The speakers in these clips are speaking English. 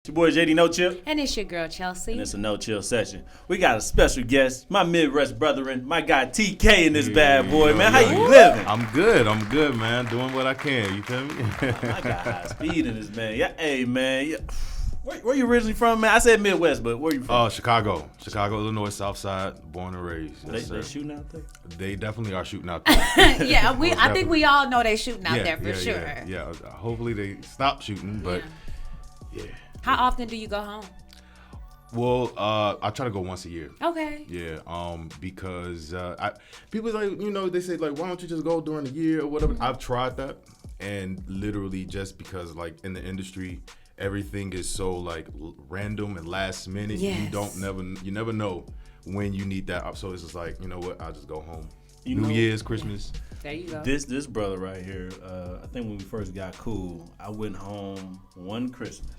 It's your boy JD NoChill. And it's your girl Chelcye. And it's a NoChill session. We got a special guest, my Midwest brethren, my guy TK in this bad boy, man. How you living? I'm good, man. Doing what I can, you feel me? I got high speed in this, man. Yeah, hey, man. Yeah. Where you originally from, man? I said Midwest, but where you from? Chicago, Illinois, South Side, born and raised. Yes, they shooting out there? They definitely are shooting out there. Yeah, I think we all know they shooting out there for sure. Yeah. Hopefully they stop shooting, but yeah. How often do you go home? Well, I try to go once a year. Okay. Yeah, because people like, they say like, why don't you just go during the year or whatever? I've tried that, and literally just because like in the industry, everything is so like random and last minute. Yes. You never know when you need that. So it's just like, you know what? I'll just go home. New Year's, Christmas. There you go. This brother right here, I think when we first got cool, I went home one Christmas.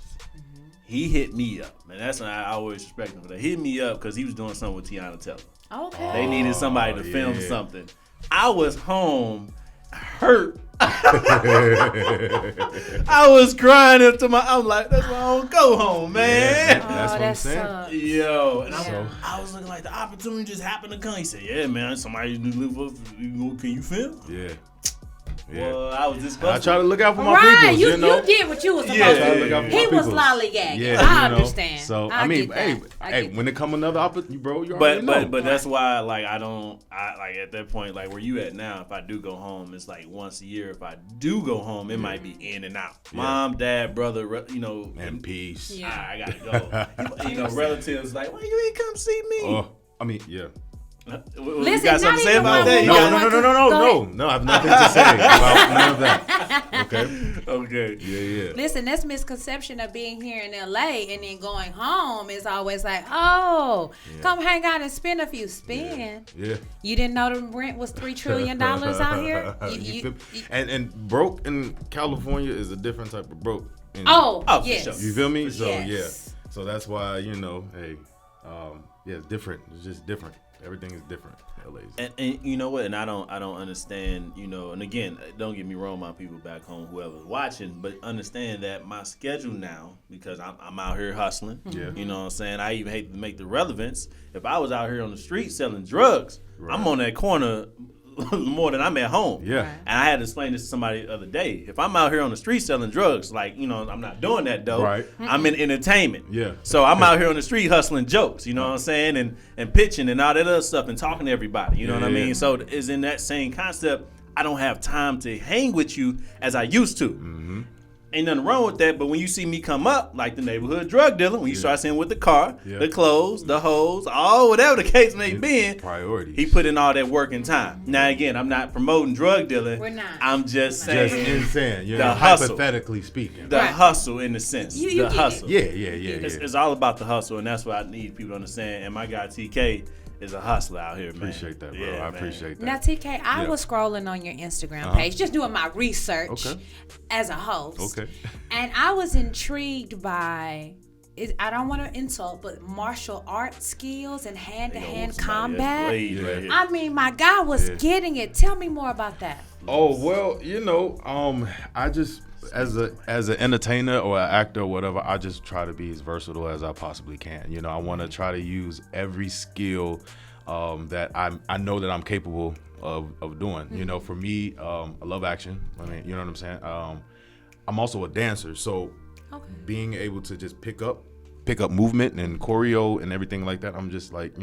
He hit me up, and that's why I always respect him for that. He hit me up because he was doing something with Tiana Taylor. Okay. They needed somebody to film something. I was home, hurt. I was crying I'm like, that's why I don't go home, man. Yeah, that's what I'm saying. Sucks. Yo, and I was looking like the opportunity just happened to come. He said, yeah, man, somebody live up. Can you film? Yeah. Well, I was just. I try to look out for my Right, people. you did what you was supposed to do. He was lollygagging. Yeah, I understand. So I mean, get when it come another opportunity, bro, you already know. But that's why, like, I like at that point, like where you at now. If I do go home, it's like once a year. If I do go home, it might be in and out. Yeah. Mom, dad, brother, and peace. Yeah. I gotta go. Relatives like, why you ain't come see me? Oh, I mean, yeah. Listen, you got something to say about that? No, I have nothing to say about none of that. Okay. Yeah. Listen, this misconception of being here in LA and then going home is always like, come hang out and spend a few. Yeah. You didn't know the rent was $3 trillion out here? And broke in California is a different type of broke. Yes. For sure. You feel me? So, yes. So that's why, it's different. It's just different. Everything is different. LA's. And you know what? And I don't understand. And again, don't get me wrong, my people back home, whoever's watching, but understand that my schedule now, because I'm out here hustling. Yeah. You know what I'm saying? I even hate to make the relevance. If I was out here on the street selling drugs, right. I'm on that corner more than I'm at home. Yeah. Right. And I had to explain this to somebody the other day. If I'm out here on the street selling drugs, like, I'm not doing that though. Right. I'm in entertainment. Yeah. So I'm out here on the street hustling jokes, you know what I'm saying? And pitching and all that other stuff and talking to everybody, you know what I mean? So it's in that same concept. I don't have time to hang with you as I used to. Mm-hmm. Ain't nothing wrong with that, but when you see me come up, like the neighborhood drug dealer, when you start seeing with the car, the clothes, the hoes, all whatever the case may be, priorities. He put in all that work and time. Now again, I'm not promoting drug dealing. We're not. I'm just saying. Just insane. The hustle. Hypothetically speaking. The hustle in the sense. You the hustle. Yeah. It's all about the hustle, and that's what I need people to understand. And my guy TK is a hustler out here, man. Appreciate that, bro. I appreciate that. Now, TK, I was scrolling on your Instagram page, just doing my research as a host. Okay. And I was intrigued by, I don't want to insult, but martial art skills and hand-to-hand combat. I mean, my guy was getting it. Tell me more about that. Oh, well, I just, as an entertainer or an actor or whatever, I just try to be as versatile as I possibly can. I want to try to use every skill that I know that I'm capable of doing. Mm-hmm. For me, I love action. I mean, you know what I'm saying? I'm also a dancer, so being able to just pick up movement and choreo and everything like that, I'm just like,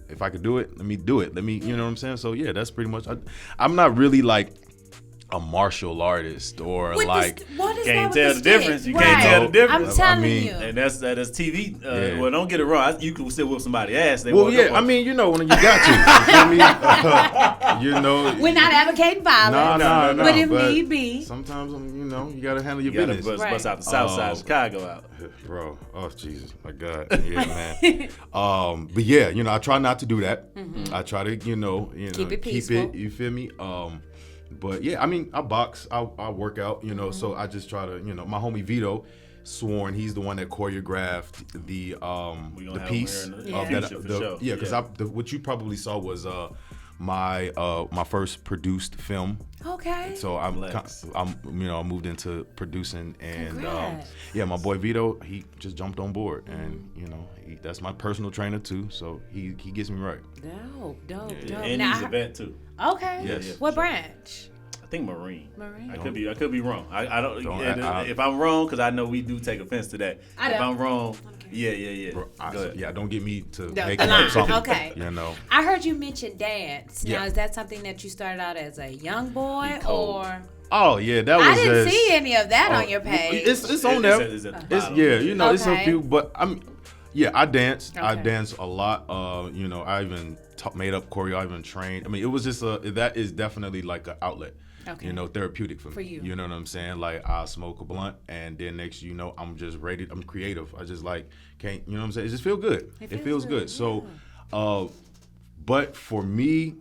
if I could do it, let me do it. You know what I'm saying? So yeah, that's pretty much. I'm not really like a martial artist or what can't tell the difference. You can't tell the difference. I'm telling you. And that's TV. Well, don't get it wrong. You can still whip somebody's ass. I mean, when you got to. You feel me? We're not advocating violence. No. But if need be. Sometimes, you got to handle your you business. Bust out the south side of Chicago out. Bro, oh Jesus, my God, yeah, man. But yeah, I try not to do that. Mm-hmm. I try to, keep it peaceful. You feel me? But yeah, I mean, I box, I work out, so I just try to, my homie Vito Sworn, he's the one that choreographed the piece. Because because what you probably saw was my first produced film. Okay. So I moved into producing, and Congrats. my boy Vito, he just jumped on board, and that's my personal trainer too. So he gets me right. Dope. And he's a vet too. Okay. Yes. What branch? I think Marine. Marine. I could be wrong. I don't. If I'm wrong, because I know we do take offense to that. I If don't. I'm wrong, Okay. yeah. Bro, Go ahead. don't get me to No, make the up line. something. Okay. I heard you mention dance. Now, Yeah. is that something that you started out as a young boy cold. or? Oh yeah, that was. I didn't just, see any of that on your page. It's on there. It's at the It's bottom. it's a Okay. few, but I danced. I Okay. danced a lot. I even made up choreo. I even trained. I mean, it was just that is definitely like an outlet. Okay. Therapeutic for me. For you. You know what I'm saying? Like I smoke a blunt, and then next, I'm just ready. I'm creative. I just can't. You know what I'm saying? It just feels good. It feels good. So, but for me,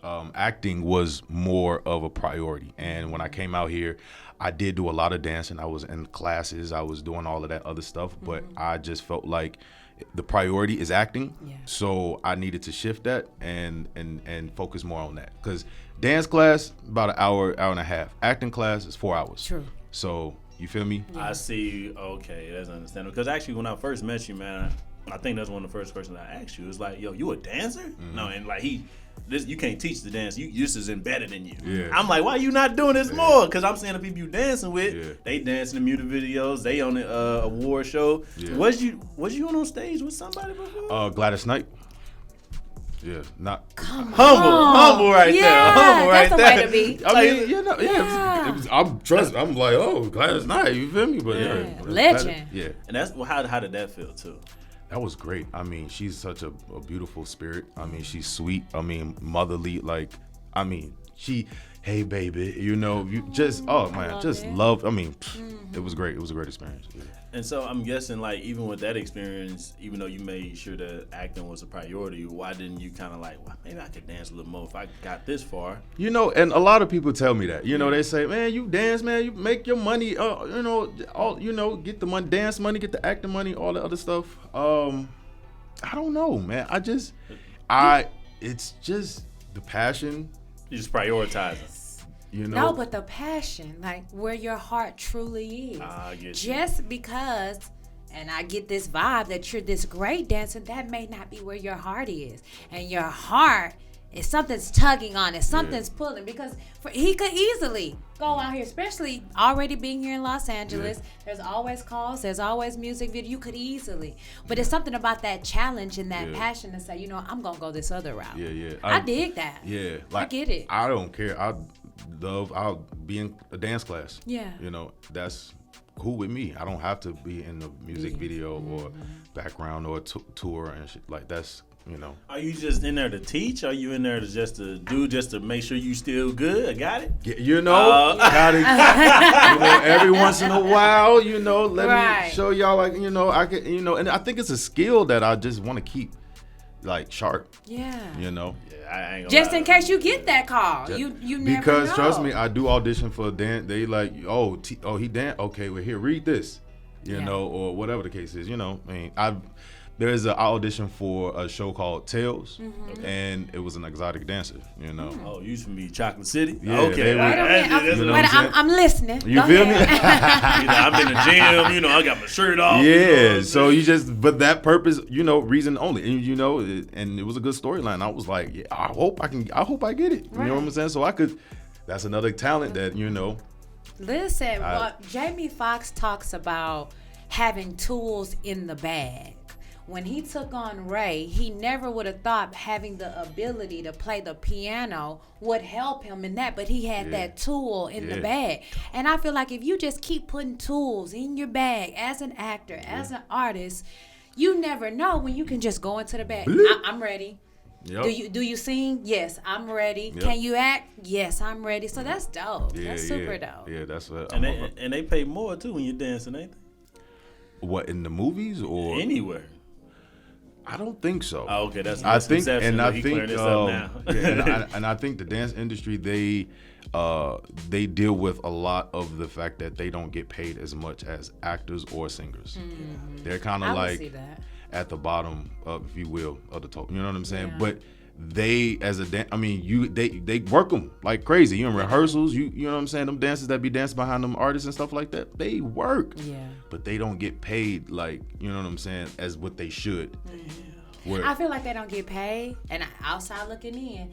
acting was more of a priority. And when I came out here, I did do a lot of dancing. I was in classes. I was doing all of that other stuff. But I just felt like the priority is acting. Yeah. So I needed to shift that and focus more on that. Because dance class, about an hour and a half. Acting class is 4 hours. True. So you feel me? I see. Okay, that's understandable. Because actually, when I first met you, man, I think that's one of the first questions I asked you. It's like, yo, you a dancer? Mm-hmm. No, and like you can't teach the dance. This is embedded in you. Yeah. I'm like, why you not doing this more? Because I'm seeing the people you dancing with, they dance in the music videos. They on the award show. Yeah. Was you on stage with somebody before? Gladys Knight. Yeah, not Humble right there. Humble right that's there. the way to be. I mean, it was, I'm like, oh, Gladys Knight, you feel me? But Legend. Yeah. And that's how did that feel too? That was great. I mean, she's such a beautiful spirit. I mean, she's sweet. I mean, motherly. Hey baby, you just, oh man, just love. I mean, it was great. It was a great experience. Yeah. And so I'm guessing, like, even with that experience, even though you made sure that acting was a priority, why didn't you kind of like, well, maybe I could dance a little more if I got this far? And a lot of people tell me that. They say, man, you dance, man, you make your money. Get the money, dance money, get the acting money, all the other stuff. I don't know, man. It's just the passion. You just prioritizing. No, but the passion, like where your heart truly is. I get you. Just because, and I get this vibe that you're this great dancer, that may not be where your heart is. And your heart is something's tugging on it, something's pulling. Because he could easily go out here, especially already being here in Los Angeles. Yeah. There's always calls, there's always music video. You could easily. But it's something about that challenge and that passion to say, I'm going to go this other route. Yeah. I dig that. Yeah. I get it. I don't care. I'll be in a dance class. Yeah. That's cool with me. I don't have to be in the music video or background or tour and shit. Like that's, Are you just in there to teach? Are you in there to just to make sure you still good? I got it. Every once in a while, let me show y'all I can, and I think it's a skill that I just want to keep like sharp. Yeah. I ain't gonna just lie. in case you get that call, you never because know. trust me, I do audition for a dance. They like, he dance. Okay, well here, read this, or whatever the case is. There's an audition for a show called Tales, and it was an exotic dancer. Oh, you used to be Chocolate City. Yeah, okay. I'm listening. You feel me? I'm in the gym. I got my shirt off. Yeah. So but that purpose, reason only, and and it was a good storyline. I was like, yeah, I hope I get it. You know what I'm saying? So that's another talent that Listen, Jamie Foxx talks about having tools in the bag. When he took on Ray, he never would have thought having the ability to play the piano would help him in that, but he had that tool in the bag. And I feel like if you just keep putting tools in your bag as an actor, as an artist, you never know when you can just go into the bag. I'm ready. Yep. Do you sing? Yes, I'm ready. Yep. Can you act? Yes, I'm ready. So that's dope. That's super dope. Yeah, that's what. And they pay more too when you're dancing, ain't they? What, in the movies or anywhere? I don't think so. Oh, okay, that's I think now. And I think the dance industry they deal with a lot of the fact that they don't get paid as much as actors or singers. Mm-hmm. They're kind of like at the bottom of, if you will, of the top. You know what I'm saying? Yeah. But they they work them like crazy. You in rehearsals, you know what I'm saying? Them dancers that be dancing behind them artists and stuff like that, they work. Yeah. But they don't get paid like, you know what I'm saying, as what they should. Yeah. I feel like they don't get paid, and outside looking in,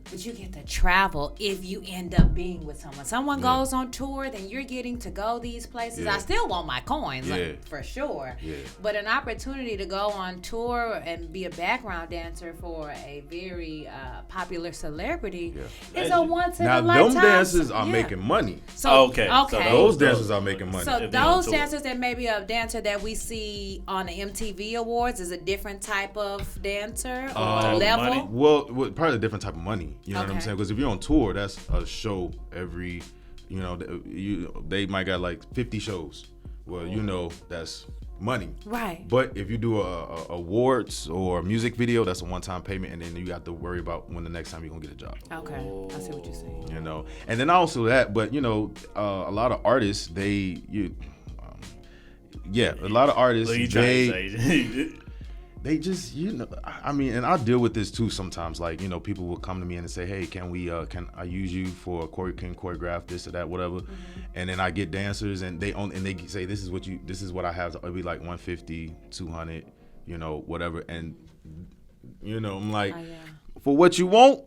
but you get to travel if you end up being with someone. Someone goes on tour, then you're getting to go these places. I still want my coins, like, for sure. Yeah. But an opportunity to go on tour and be a background dancer for a very popular celebrity is a once in a lifetime. Now, them dancers are making money. So those dancers are making money. So those dancers that maybe a dancer that we see on the MTV Awards is a different type of dancer or level? Well, probably a different type of money. You know what I'm saying? Because if you're on tour, that's a show every, you know, they might got like 50 shows. Well, you know, that's money. Right. But if you do a awards or a music video, that's a one-time payment, and then you got to worry about when the next time you're going to get a job. Okay. I see what you're saying. You know, and then also that, but, you know, a lot of artists, a lot of artists, they just, you know, I mean, and I deal with this too sometimes. Like, you know, people will come to me and say, hey, can I use you for can choreograph this or that, whatever. Mm-hmm. And then I get dancers and they say, this is what I have. It'll be like 150, 200, you know, whatever. And, you know, I'm like, for what you want,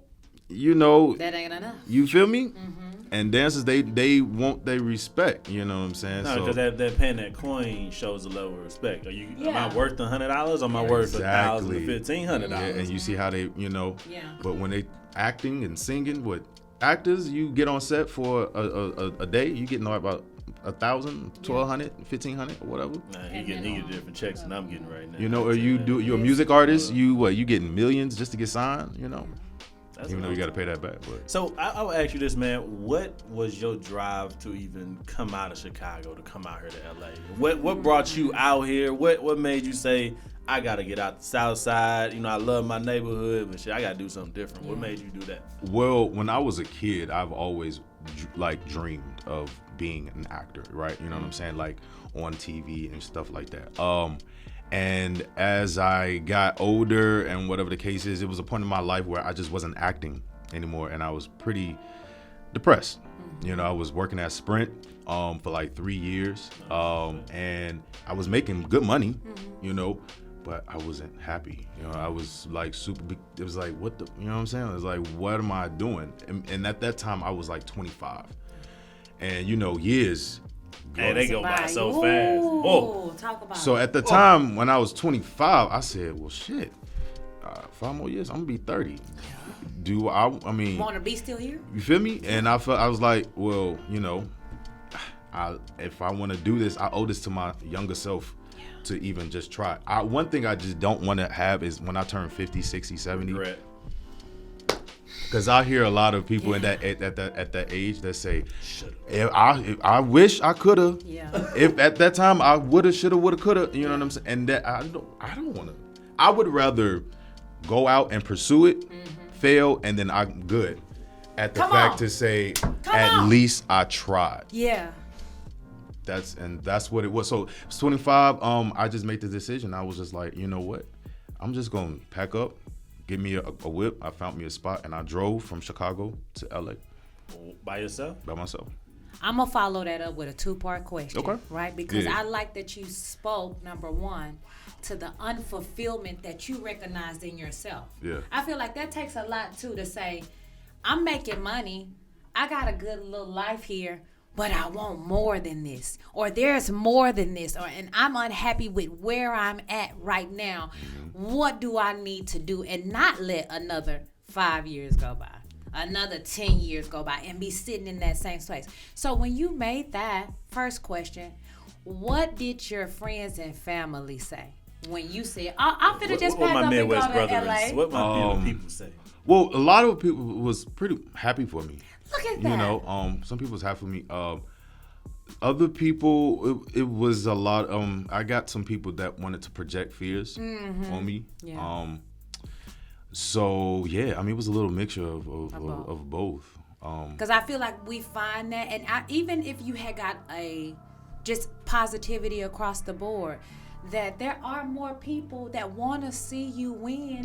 you know, that ain't enough. You feel me? Mm-hmm. And dancers, they want their respect. You know what I'm saying? No, because that paying that coin shows a level of respect. Am I worth $100? Or am I worth $1,000 to $1,500? Yeah, and you see how they, you know. Yeah. But when they acting and singing with actors, you get on set for a day, you getting about 1,000, 1,200, 1,500, or whatever. Nah, he getting different checks than I'm getting right now. You know, or you're a music artist. You getting millions just to get signed. You know. Even though you got to pay that back. But. So I will ask you this, man. What was your drive to even come out of Chicago, to come out here to LA? What brought you out here? What made you say, I got to get out the South Side? You know, I love my neighborhood, but shit, I got to do something different. What made you do that? Well, when I was a kid, I've always dreamed of being an actor, right? You know what I'm saying? Like on TV and stuff like that. And as I got older and whatever the case is, it was a point in my life where I just wasn't acting anymore, and I was pretty depressed. You know, I was working at Sprint for like 3 years, and I was making good money, you know, but I wasn't happy. You know, I was like it was like, what the, you know what I'm saying? It was like, what am I doing? And at that time, I was like 25. And, you know, years. Hey, they go by so fast. Oh, talk about so at the time when I was 25, I said, well, shit, 5 more years, I'm gonna be 30. Do I mean, want to be still here? You feel me? And I was like, well, you know, if I want to do this, I owe this to my younger self to even just try. One thing I just don't want to have is when I turn 50, 60, 70. Correct. Because I hear a lot of people at that age that say, if I wish I coulda. Yeah. If at that time I woulda, shoulda, woulda, coulda. You know what I'm saying? And that I don't want to. I would rather go out and pursue it, fail, and then I'm good. At the fact to say, at least I tried. Yeah. That's what it was. So 25. I just made the decision. I was just like, you know what? I'm just gonna pack up. Give me a whip. I found me a spot, and I drove from Chicago to LA. By yourself? By myself. I'm going to follow that up with a 2-part question. Okay. Right? Because I like that you spoke, number one, to the unfulfillment that you recognized in yourself. Yeah. I feel like that takes a lot, too, to say, I'm making money. I got a good little life here, but I want more than this, or there's more than this, and I'm unhappy with where I'm at right now. What do I need to do, and not let another 5 years go by, another 10 years go by, and be sitting in that same place? So when you made that first question, what did your friends and family say when you said, I'm finna just pack up and go to LA? What my people say? Well, a lot of people was pretty happy for me. Look at that. You know, some people was happy for me. Other people, it was a lot. I got some people that wanted to project fears on me. Yeah. So yeah, I mean, it was a little mixture of both. Because I feel like we find that, and even if you had got just positivity across the board, that there are more people that want to see you win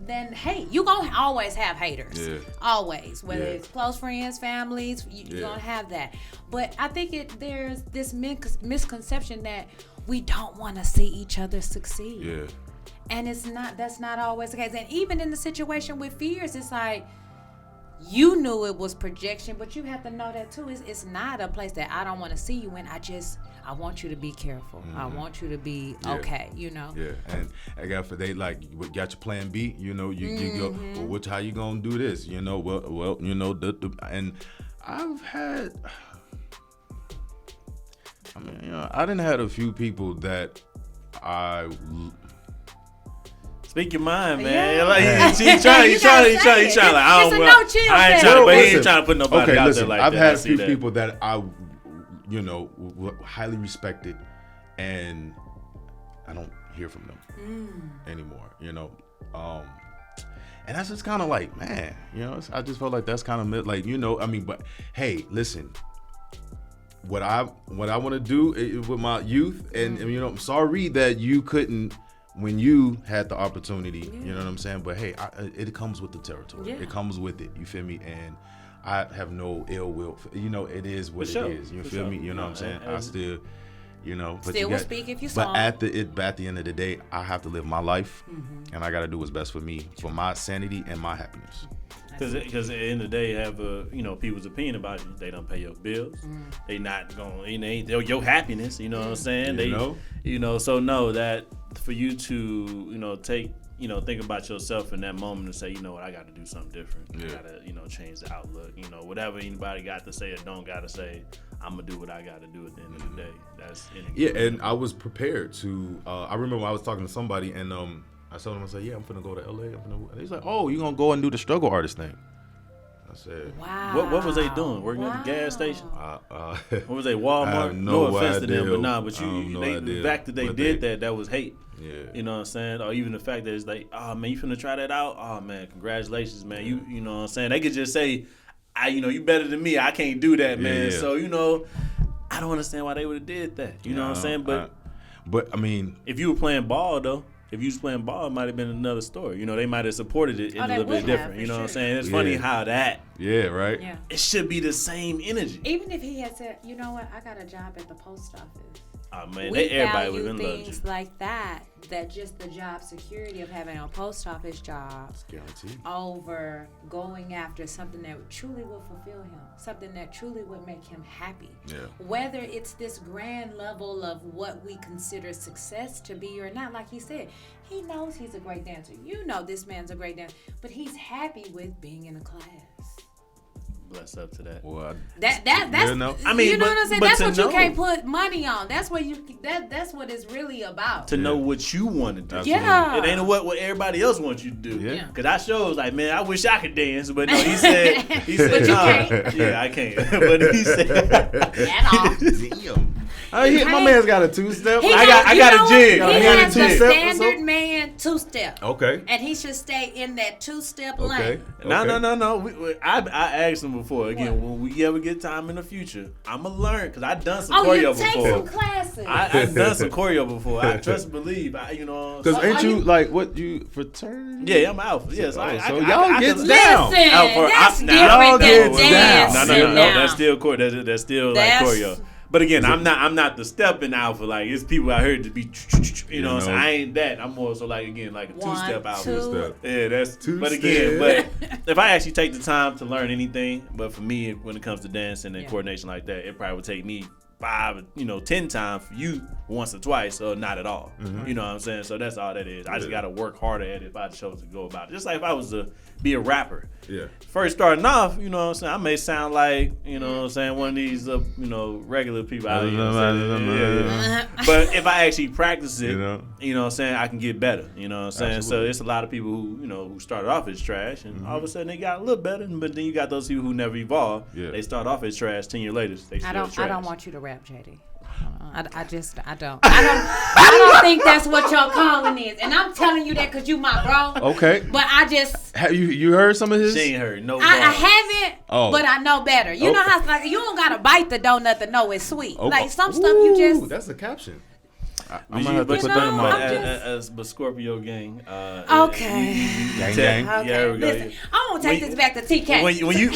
than hate. You gonna always have haters, always. Whether it's close friends, families, you're gonna have that. But I think there's this misconception that we don't want to see each other succeed. Yeah. And that's not always the case. And even in the situation with fears, it's like, you knew it was projection, but you have to know that too. It's not a place that I don't want to see you in. I want you to be careful. I want you to be okay, you know? Yeah, and I got for they like, got your plan B, you know, you go, well, how you gonna do this? You know, well, you know, and I've had, I mean, you know, I done had a few people that Speak your mind, man. Yeah. Like, he trying like, I don't know. I ain't trying to, but he ain't trying to put nobody out there like I've that. I've had a few people that I, you know, highly respected, and I don't hear from them anymore, you know. And that's just kind of like, man, you know, I just felt like that's kind of like, you know, I mean, but hey, listen, what I want to do with my youth, and you know, I'm sorry that you couldn't when you had the opportunity, you know what I'm saying? But hey, it comes with the territory. Yeah. It comes with it. You feel me? And I have no ill will. You know, it is what it is. You feel me? You know what I'm saying? I still, you know. But still will speak if you saw. But at the end of the day, I have to live my life, and I got to do what's best for me, for my sanity and my happiness. Because at the end of the day, have people's opinion about you. They don't pay your bills. They not going. They're your happiness. You know what I'm saying? So know that for you to think about yourself in that moment and say, you know what, I got to do something different. I got to change the outlook. You know, whatever anybody got to say or don't got to say, I'm gonna do what I got to do at the end of the day. That's and I was prepared to. I remember I was talking to somebody and I told him, I said, yeah, I'm finna go to LA. And he's like, oh, you gonna go and do the struggle artist thing? I said, wow. What was they doing? Working at the gas station? What was they, Walmart? I have no offense idea. to them, but the fact that they did that was hate. Yeah. You know what I'm saying? Or even the fact that it's like, oh man, you finna try that out? Oh man, congratulations, man. You know what I'm saying? They could just say, you better than me. I can't do that, man. So, I don't understand why they would have did that. You know what I'm saying? But I mean, if you were playing ball though, if you was playing ball, it might have been another story. You know, they might have supported it a little bit different. You know what I'm saying? It's funny how that. Yeah, right? Yeah. It should be the same energy. Even if he had said, you know what, I got a job at the post office. Oh, man, we everybody would value have loved you. things like that just the job security of having a post office job over going after something that truly will fulfill him, something that truly would make him happy. Yeah. Whether it's this grand level of what we consider success to be or not, like he said, he knows he's a great dancer. You know this man's a great dancer, but he's happy with being in a class. Bless up to that. Well, that's you know? I mean, you know what I'm saying? That's what you can't put money on. That's what that's what it's really about. To know what you want to do. Absolutely. Yeah. It ain't what everybody else wants you to do. Yeah. Cause I was like, man, I wish I could dance, but no, he said, But you can't. Yeah, I can't. But he said, At all. Damn. My man's got a two-step. I got a jig. He got a has the two-step standard man two-step. Okay. And he should stay in that two-step Okay. lane. No. I asked him before. Again, when we ever get time in the future, I'ma learn because I done some choreo before. Oh, you take some classes. I've done some choreo before. I trust and believe. Because ain't you like what you fraternity? Yeah, I'm alpha. Yeah, so y'all gets down. Listen, that's different y'all than gets dancing. down. No. That's still choreo. That's still like choreo. But again, I'm not the stepping alpha. Like it's people out here to be, you know what I'm saying? I ain't that. I'm more so like a two-step alpha. Yeah, that's two. But again, if I actually take the time to learn anything, but for me, when it comes to dancing and coordination like that, it probably would take me 5, 10 times for you once or twice, or not at all. Mm-hmm. You know what I'm saying? So that's all that is. I just got to work harder at it if I chose to go about it. Just like if I was to be a rapper. Yeah. First starting off, you know what I'm saying, I may sound like, you know what I'm saying, one of these, regular people out here. Yeah. But if I actually practice it, you know what I'm saying, I can get better. You know what I'm saying? Absolutely. So it's a lot of people who started off as trash, and all of a sudden they got a little better. But then you got those people who never evolved. Yeah. They start off as trash. 10 years later, they still trash. I don't want you to rap, JD. I don't think that's what your calling is, and I'm telling you that because you my bro. Okay. But I just have you heard some of his? She ain't heard no. I haven't. Oh. But I know better. You know how you don't gotta bite the donut to know it's sweet. Oh. Like some stuff you just. That's a caption. I'm gonna have to put that in my. But Scorpio gang. Okay. Gang. Okay. Yeah, Listen, I'm gonna take this back to TK.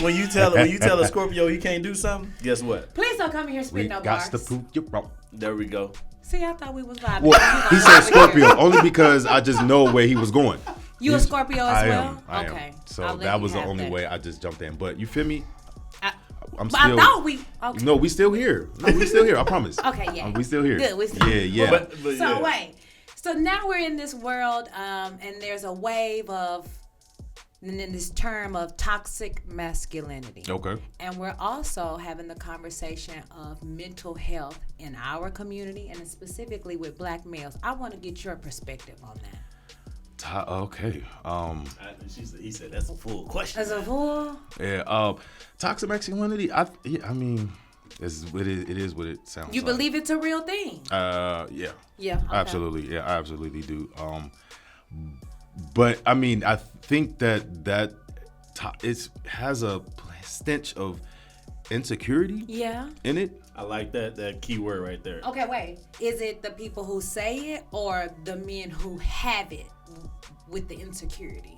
When you tell a Scorpio he can't do something, guess what? Please don't come in here spitting no bars. Got to prove you wrong. There we go. See, I thought we was vibing. Well, he said Scorpio only because I just know where he was going. You a Scorpio as well? I okay. am. So that was the only way I just jumped in. But you feel me? I'm but still. I thought we. Okay. No, we still here. No, we still here. I promise. Okay, yeah. We still here. Good. We still here. Yeah. But So yeah. wait. So now we're in this world, and there's a wave of, and then this term of toxic masculinity. Okay. And we're also having the conversation of mental health in our community, and specifically with Black males. I want to get your perspective on that. Okay. He said that's a full question. As a full? Yeah. Toxic masculinity. I mean, it is what it sounds. You like. believe it's a real thing? Yeah. Yeah. Okay. Absolutely. Yeah, I absolutely do. But I mean, I think that it has a stench of insecurity. Yeah. In it. I like that key word right there. Okay, wait. Is it the people who say it or the men who have it with the insecurity?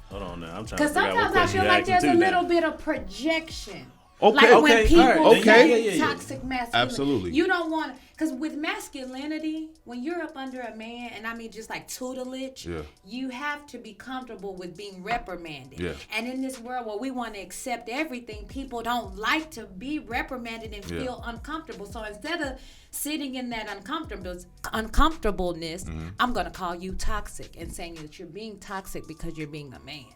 Hold on now. I'm trying to Because figure out what sometimes I question feel you like asking there's too a now. little bit of projection. Okay. Like when people all right. say Yeah. toxic masculinity. Absolutely. You don't want to, because with masculinity, when you're up under a man, and I mean just like tutelage, you have to be comfortable with being reprimanded. Yeah. And in this world where we want to accept everything, people don't like to be reprimanded and feel uncomfortable. So instead of sitting in that uncomfortableness, I'm going to call you toxic and saying that you're being toxic because you're being a man.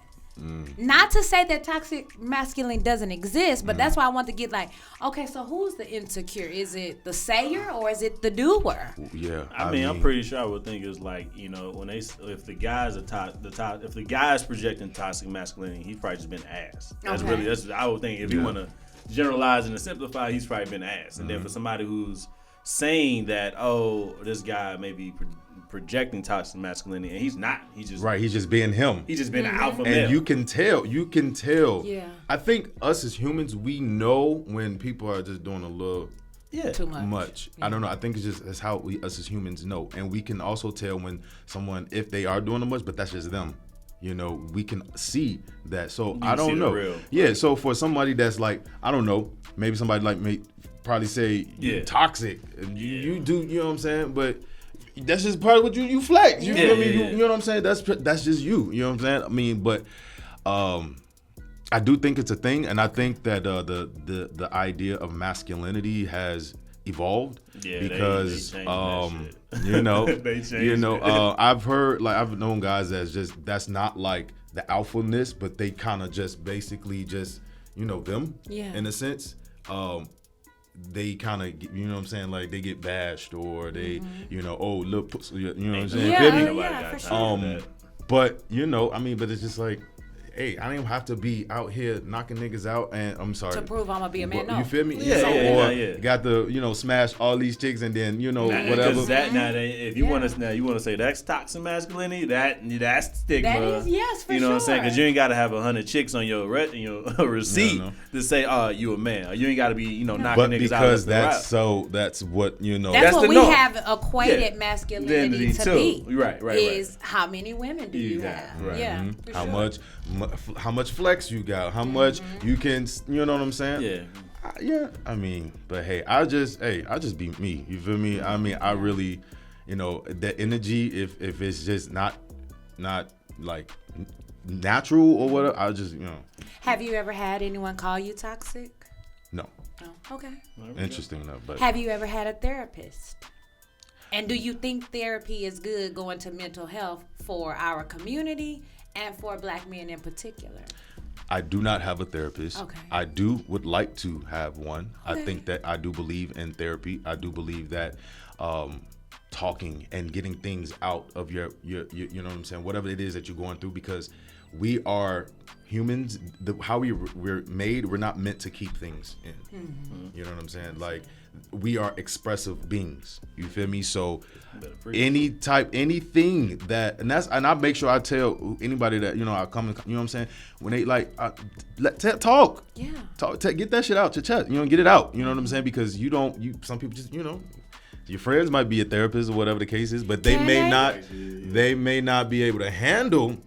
Not to say that toxic masculine doesn't exist, but that's why I want to get like, okay, so who's the insecure? Is it the sayer or is it the doer? Yeah, I mean, I'm pretty sure I would think it's like, you know, when if the guy's if the guy's projecting toxic masculinity, he's probably just been ass. That's I would think if you want to generalize and simplify, he's probably been ass. And then for somebody who's saying that, oh, this guy may be projecting toxic masculinity, and he's not. He's just right. He's just being him. He's just being an alpha male. And you can tell. Yeah. I think us as humans, we know when people are just doing a little too much. I don't know. I think that's how us as humans know, and we can also tell when someone, if they are doing too much, but that's just them. You know, we can see that. So I don't know. Real. Yeah. So for somebody that's like, I don't know, maybe somebody like me probably say you're toxic. You do. You know what I'm saying? But that's just part of what you flex. You feel me? You know what I'm saying? That's just you. You know what I'm saying? I mean, but I do think it's a thing, and I think that the idea of masculinity has evolved because they you know they I've heard, like, I've known guys that's not like the alphaness, but they kind of just basically just, you know, them in a sense. They kind of, you know what I'm saying, like they get bashed or they, you know, oh look, you know what I'm saying? Yeah, for sure. But you know, I mean, but it's just like, hey, I don't even have to be out here knocking niggas out, and I'm sorry, to prove I'm gonna be a man. No. You feel me? Yeah. Got to, you know, smash all these chicks and then, you know, whatever. If you want to say that's toxic masculinity, that's stigma. That is, yes, for sure. You know what I'm saying? Because you ain't got to have 100 chicks on your receipt to say, oh, you a man. You ain't got to be, you know, knocking niggas out. Because that's what, you know. That's what we norm. have equated masculinity to be. Right. Is how many women do you have? Right. Yeah. How much flex you got? How much you can? You know what I'm saying? Yeah. I mean, but hey, I just be me. You feel me? I mean, I really, you know, that energy. If it's just not like natural or whatever, I just, you know. Have you ever had anyone call you toxic? No. Oh, okay. Interesting enough, but have you ever had a therapist? And do you think therapy is good going to mental health for our community and for Black men in particular? I do not have a therapist. Okay. I would like to have one. Okay. I think that I do believe in therapy. I do believe that talking and getting things out of your you know what I'm saying, whatever it is that you're going through, because we are humans. How we're made, we're not meant to keep things in. Mm-hmm. You know what I'm saying? Like, we are expressive beings. You feel me? So anything that, and I make sure I tell anybody that, you know, I come, you know what I'm saying, when they like, talk. Yeah. Talk, get that shit out your chest. You know, get it out. You know what I'm saying? Because some people just, you know, your friends might be a therapist or whatever the case is, but they may not be able to handle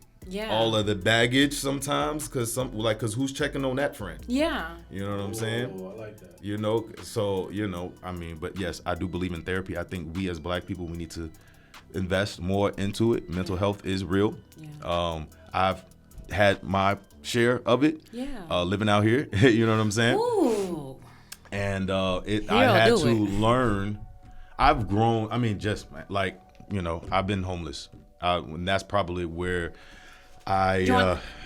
all of the baggage sometimes, because who's checking on that friend? Yeah. You know what I'm saying? I like that. You know, so, you know, I mean, but yes, I do believe in therapy. I think we as Black people, we need to invest more into it. Mental health is real. Yeah. I've had my share of it. Yeah. Living out here, you know what I'm saying? Ooh. And I had to learn. I've grown. I mean, just like, you know, I've been homeless. And that's probably where I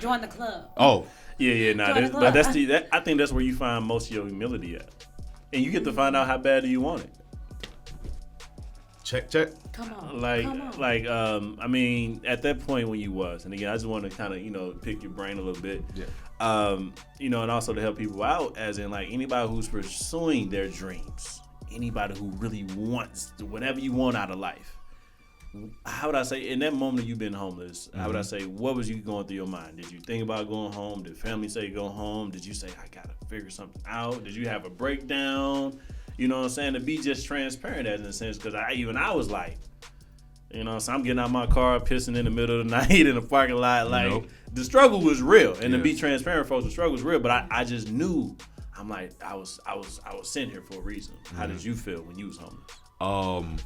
join the club. Oh. Yeah. Nah, but I think that's where you find most of your humility at, and you get to find out how bad do you want it. Check. Come on. I mean, at that point when you was, and again, I just want to kind of, you know, pick your brain a little bit. Yeah. You know, and also to help people out, as in like anybody who's pursuing their dreams, anybody who really wants whatever you want out of life. How would I say, in that moment you've been homeless, how would I say, what was you going through your mind? Did you think about going home? Did family say go home? Did you say, I gotta figure something out? Did you have a breakdown? You know what I'm saying? To be just transparent in a sense, because I was like, you know, so I'm getting out my car, pissing in the middle of the night in the parking lot. Like, the struggle was real. And to be transparent, folks, the struggle was real. But I just knew, I'm like, I was sent here for a reason. How did you feel when you was homeless?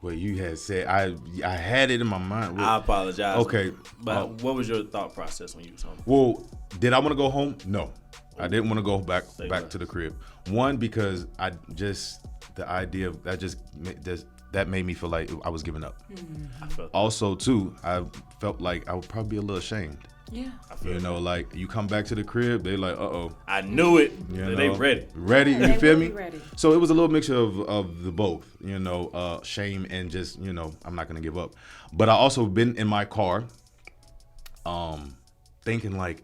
Well, you had said, I had it in my mind. I apologize. Okay. But what was your thought process when you was home? Well, did I want to go home? No. I didn't want to go back to the crib. One, because the idea of that made me feel like I was giving up. Mm-hmm. Also, too, I felt like I would probably be a little ashamed. Yeah. You know, like you come back to the crib, they like, I knew it. You know, they ready. Yeah, you feel me? Ready. So it was a little mixture of the both, you know, shame and just, you know, I'm not gonna give up. But I also been in my car, thinking like,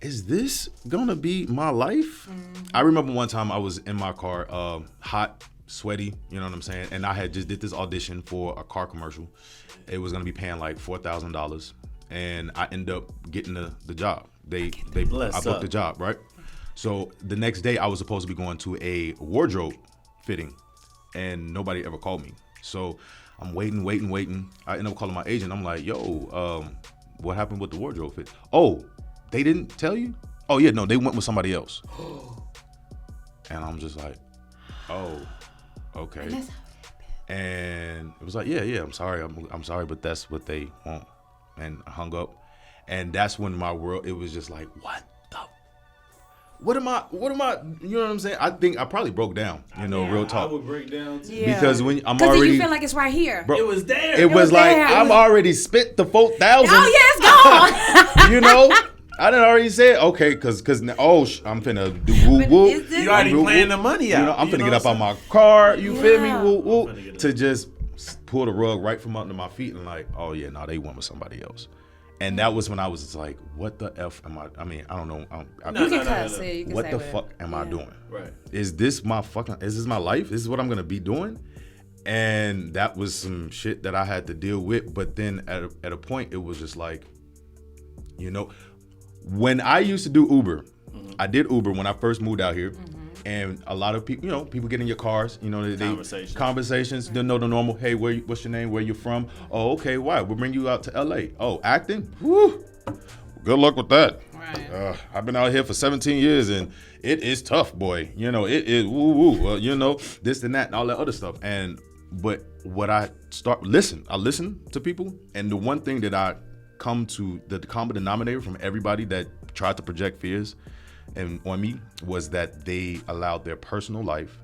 is this gonna be my life? Mm-hmm. I remember one time I was in my car, hot, sweaty, you know what I'm saying? And I had just did this audition for a car commercial. It was gonna be paying like $4,000. And I ended up getting the job. I booked the job, right? So the next day I was supposed to be going to a wardrobe fitting, and nobody ever called me. So I'm waiting. I end up calling my agent. I'm like, yo, what happened with the wardrobe fit? Oh, they didn't tell you? Oh yeah, no, they went with somebody else. And I'm just like, oh, okay. And it was like, yeah, I'm sorry, I'm sorry, but that's what they want. And I hung up, and that's when my world, it was just like, what am I, you know what I'm saying? I think I probably broke down, you know, real talk. I would break down too. Yeah. Because when I'm already, you feel like it's right here. Bro, it was there. It was like, I'm already spent the 4,000. Oh yeah, it's gone. You know, I didn't already say, okay, cause I'm finna do whoop whoop. You already playing the money out. You know, I'm finna get up out my car, you feel me, whoop whoop, to just pull the rug right from under my feet and like, oh yeah, no, they went with somebody else. And that was when I was just like, what the F am I mean, I don't know. What the fuck am I doing? Right. Is this my life? This is what I'm gonna be doing? And that was some shit that I had to deal with. But then at a point, it was just like, you know, when I used to do Uber, I did Uber when I first moved out here. Mm-hmm. And a lot of people, you know, people get in your cars, you know, conversations, they know the normal, hey, what's your name, where you from? Oh, okay, why? We'll bring you out to LA. Oh, acting? Woo! Good luck with that. Right. I've been out here for 17 years and it is tough, boy. You know, it is woo. You know, this and that and all that other stuff. But what I listen to people, and the one thing that I come to, the common denominator from everybody that tried to project fears and on me was that they allowed their personal life,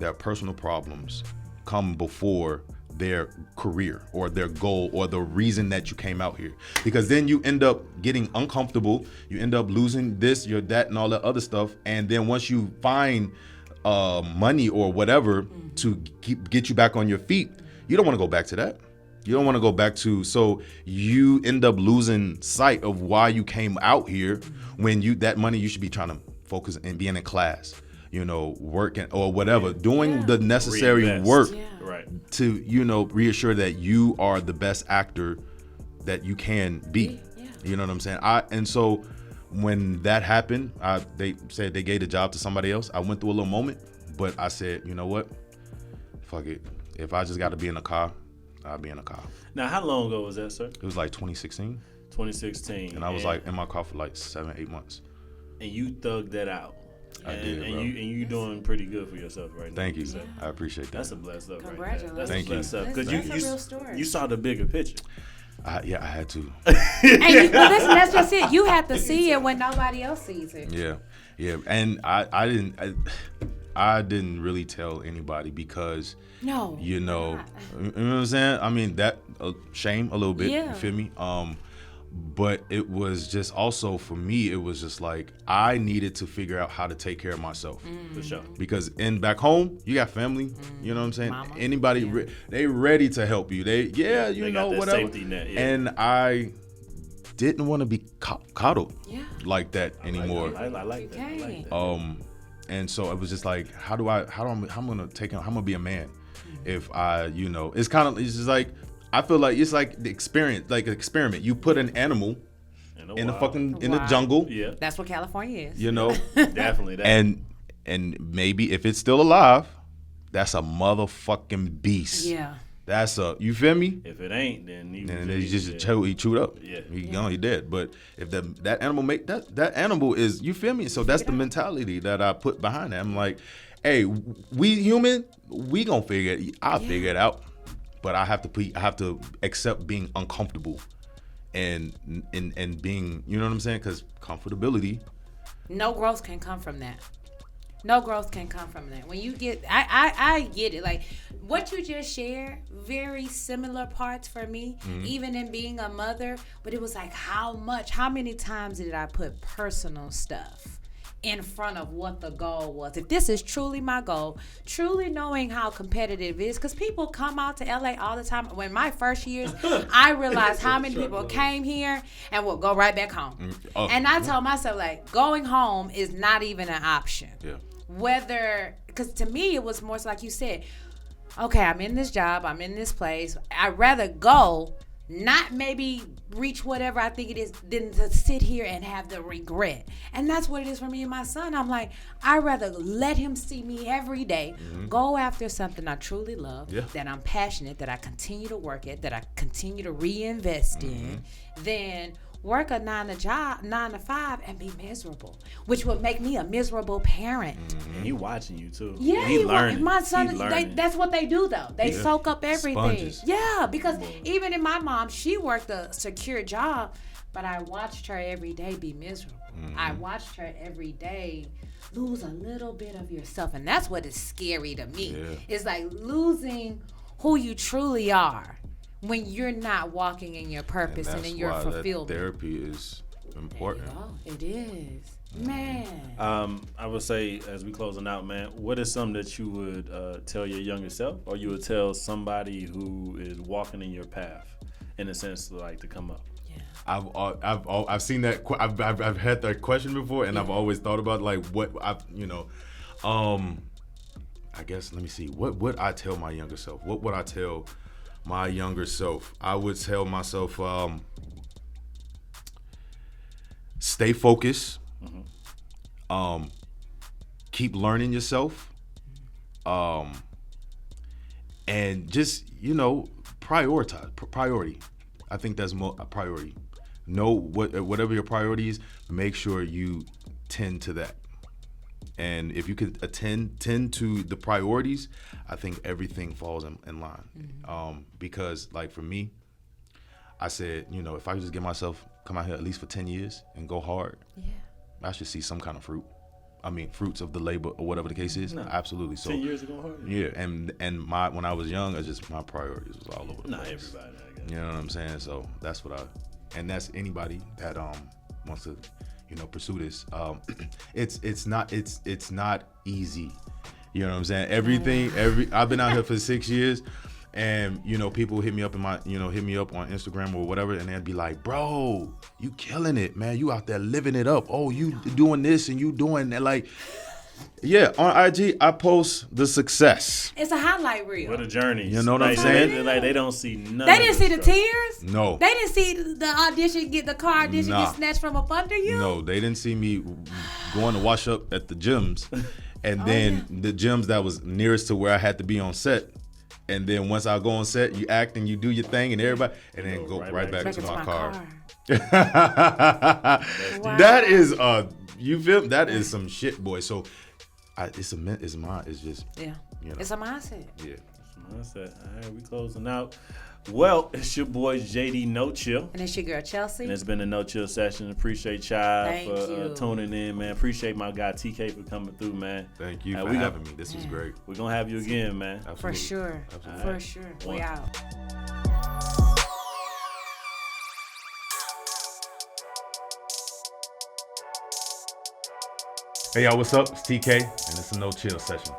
their personal problems come before their career or their goal or the reason that you came out here. Because then you end up getting uncomfortable, you end up losing this, your that, and all that other stuff. And then once you find money or whatever to get you back on your feet, you don't want to go back to that. You don't want to go back to, so you end up losing sight of why you came out here when that money you should be trying to focus and being in class, you know, working or whatever, doing the necessary work to, you know, reassure that you are the best actor that you can be. You know what I'm saying? And so when that happened, they said they gave the job to somebody else. I went through a little moment, but I said, you know what? fuck it. If I just got to be in a car, I'll be in a car. Now, how long ago was that, sir? It was like 2016. 2016. And I was like in my car for like 7-8 months. And you thugged that out. I did, bro. And you doing pretty good for yourself right now. Thank you. I appreciate that. That's a blessed up right there. Congratulations. That's a blessed up. Because That's a real story. You saw the bigger picture. I had to. And listen, that's just it. You have to see it when nobody else sees it. Yeah. And I didn't really tell anybody because, no, you know what I'm saying? I mean, that shame a little bit. Yeah. You feel me? But it was just also for me, it was just like I needed to figure out how to take care of myself. For sure. Because back home, you got family. You know what I'm saying? Mama. Anybody, they ready to help you. They got whatever. that safety net, yeah. And I didn't want to be coddled like that anymore. I like that. I like that. And so it was just like, how am I gonna be a man if I, it's just like, I feel like it's like the experience, like an experiment. You put an animal in the jungle. Yeah. That's what California is. Definitely that. And maybe if it's still alive, that's a motherfucking beast. Yeah. That's you feel me? If it ain't, then he chewed up. Yeah. He gone, he dead. But if that animal that animal is, you feel me? So that's the mentality that I put behind that. I'm like, hey, we human, we gonna figure it. I'll figure it out. But I have to accept being uncomfortable and being, you know what I'm saying? Because comfortability. No growth can come from that. No growth can come from that. When you get, I get it. Like what you just shared, very similar parts for me, even in being a mother. But it was like how many times did I put personal stuff in front of what the goal was? If this is truly my goal, truly knowing how competitive it is, because people come out to LA all the time. When my first years, I realized how many people came here and will go right back home. And I told myself, like, going home is not even an option. Yeah. Because to me, it was more so like you said, okay, I'm in this job, I'm in this place. I'd rather go, not maybe reach whatever I think it is, than to sit here and have the regret. And that's what it is for me and my son. I'm like, I'd rather let him see me every day, go after something I truly love, that I'm passionate, that I continue to work at, that I continue to reinvest in, than work a 9 to 5 and be miserable, which would make me a miserable parent. And he watching you too. Yeah, he learning. My son, that's what they do though. They soak up everything. Sponges. Yeah, because even in my mom, she worked a secure job, but I watched her every day be miserable. I watched her every day lose a little bit of yourself, and that's what is scary to me. Yeah. It's like losing who you truly are when you're not walking in your purpose and in your fulfillment. Therapy is important. It is. Man. I would say, as we closing out, man, what is something that you would tell your younger self, or you would tell somebody who is walking in your path, in a sense, like to come up? I've seen that. I've had that question before, and I've always thought about like what I guess let me see. What would I tell my younger self? What would I tell my younger self? I would tell myself, stay focused. Keep learning yourself. And just prioritize. Priority. I think that's a priority. Know whatever your priority is, make sure you tend to that. And if you could tend to the priorities, I think everything falls in line. Because like for me, I said, if I could just get myself come out here at least for 10 years and go hard, I should see some kind of fruit. I mean, fruits of the labor or whatever the case is. No. Absolutely. So 10 years ago hard. Yeah, and when I was young, it's just my priorities was all over the place. Not everybody, I guess. You know what I'm saying? So that's and that's anybody that wants to pursue this. It's not easy. You know what I'm saying? I've been out here for 6 years, and people hit me up on Instagram or whatever, and they'd be like, "Bro, you killing it, man. You out there living it up. Oh, you doing this and you doing that." Like, yeah, on IG I post the success. It's a highlight reel. What a journey. You know what I'm saying? They don't see none. They didn't see the tears. No. They didn't see the car audition get snatched from up under you. No, they didn't see me going to wash up at the gyms, and then the gyms that was nearest to where I had to be on set, And then once I go on set, you act and you do your thing and everybody, and then go right back to my car. Wow. That is you feel that is some shit, boy. So it's just It's a mindset. Yeah. Mindset. All right, we closing out. Well, it's your boy JD NoChill. And it's your girl Chelcye. And it's been a NoChill session. Appreciate y'all for tuning in, man. Appreciate my guy TK for coming through, man. Thank you for having me. This was great. We're going to have you again, man. Absolutely. For sure. Absolutely. For sure. We out. Hey, y'all, what's up? It's TK, and it's a NoChill session.